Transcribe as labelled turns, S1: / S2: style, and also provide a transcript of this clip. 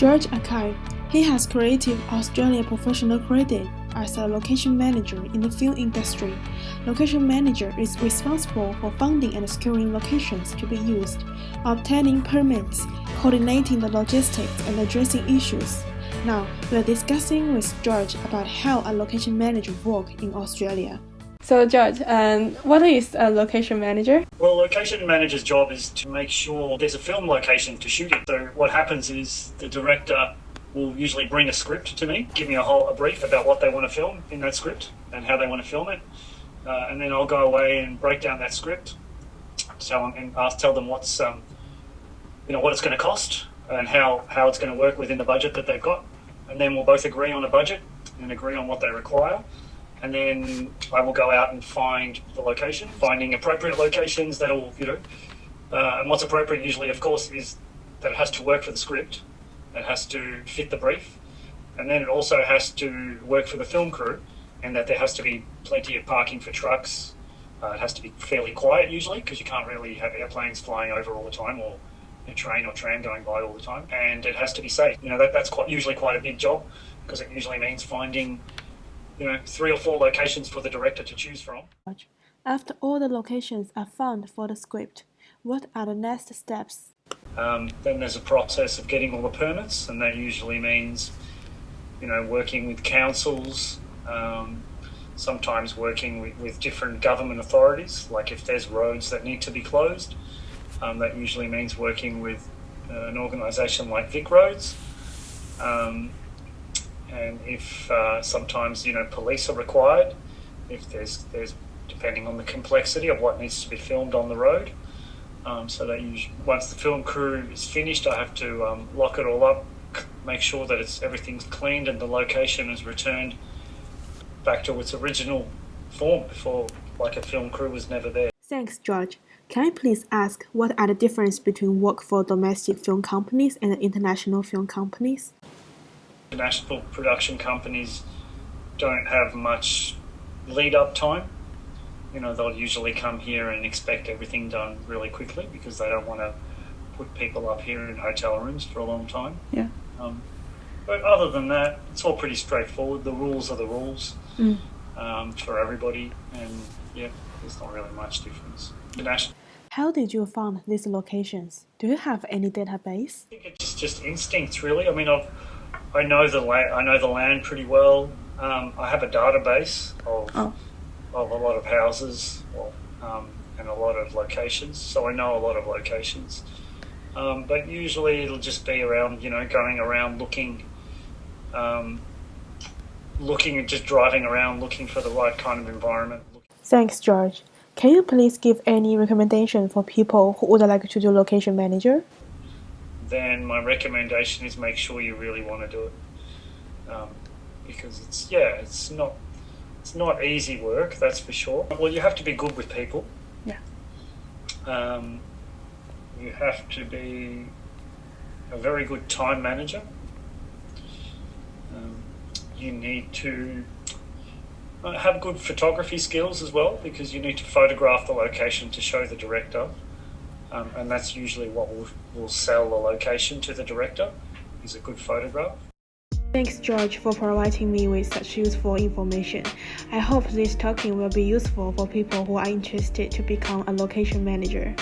S1: George AKL. He has created Australia professional credit as a location manager in the film industry. Location manager is responsible for finding and securing locations to be used, obtaining permits, coordinating the logistics, and addressing issues. Now, we are discussing with George about how a location manager works in Australia. So George, what is a location manager?
S2: Well, a location manager's job is to make sure there's a film location to shoot in. So what happens is the director will usually bring a script to me, give me a brief about what they want to film in that script and how they want to film it. And then I'll go away and break down that script, tell them what's what it's going to cost and how it's going to work within the budget that they've got. And then we'll both agree on a budget and agree on what they require. And then I will go out and find the location, finding appropriate locations that'll, and what's appropriate usually, of course, is that it has to work for the script, it has to fit the brief, and then it also has to work for the film crew, and that there has to be plenty of parking for trucks. It has to be fairly quiet usually, because you can't really have airplanes flying over all the time, or a train or tram going by all the time, and it has to be safe. That's usually quite a big job, because it usually means finding 3 or 4 locations for the director to choose from.
S1: After all the locations are found for the script, what are the next steps?
S2: Then there's a process of getting all the permits, and that usually means, working with councils, sometimes working with different government authorities, like if there's roads that need to be closed, that usually means working with an organisation like Vic Roads. And if sometimes police are required, if there's depending on the complexity of what needs to be filmed on the road. So that once the film crew is finished, I have to lock it all up, make sure that everything's cleaned and the location is returned back to its original form before, like a film crew was never there.
S1: Thanks, George. Can I please ask what are the differences between work for domestic film companies and international film companies?
S2: International production companies don't have much lead-up time. They'll usually come here and expect everything done really quickly because they don't want to put people up here in hotel rooms for a long time.
S1: Yeah.
S2: But other than that, it's all pretty straightforward. The rules are the rules for everybody, and there's not really much difference.
S1: How did you find these locations? Do you have any database?
S2: I think it's just instincts, really. I mean, I know the land pretty well. I have a database of a lot of houses and a lot of locations, so I know a lot of locations. But usually it'll just be around, going around looking and just driving around looking for the right kind of environment.
S1: Thanks, George. Can you please give any recommendation for people who would like to do location manager?
S2: Then my recommendation is make sure you really want to do it, because it's not easy work, that's for sure. Well, you have to be good with people.
S1: Yeah.
S2: You have to be a very good time manager. You need to have good photography skills as well, because you need to photograph the location to show the director. And that's usually what will sell the location to the director, is a good photograph.
S1: Thanks, George, for providing me with such useful information. I hope this talking will be useful for people who are interested to become a location manager.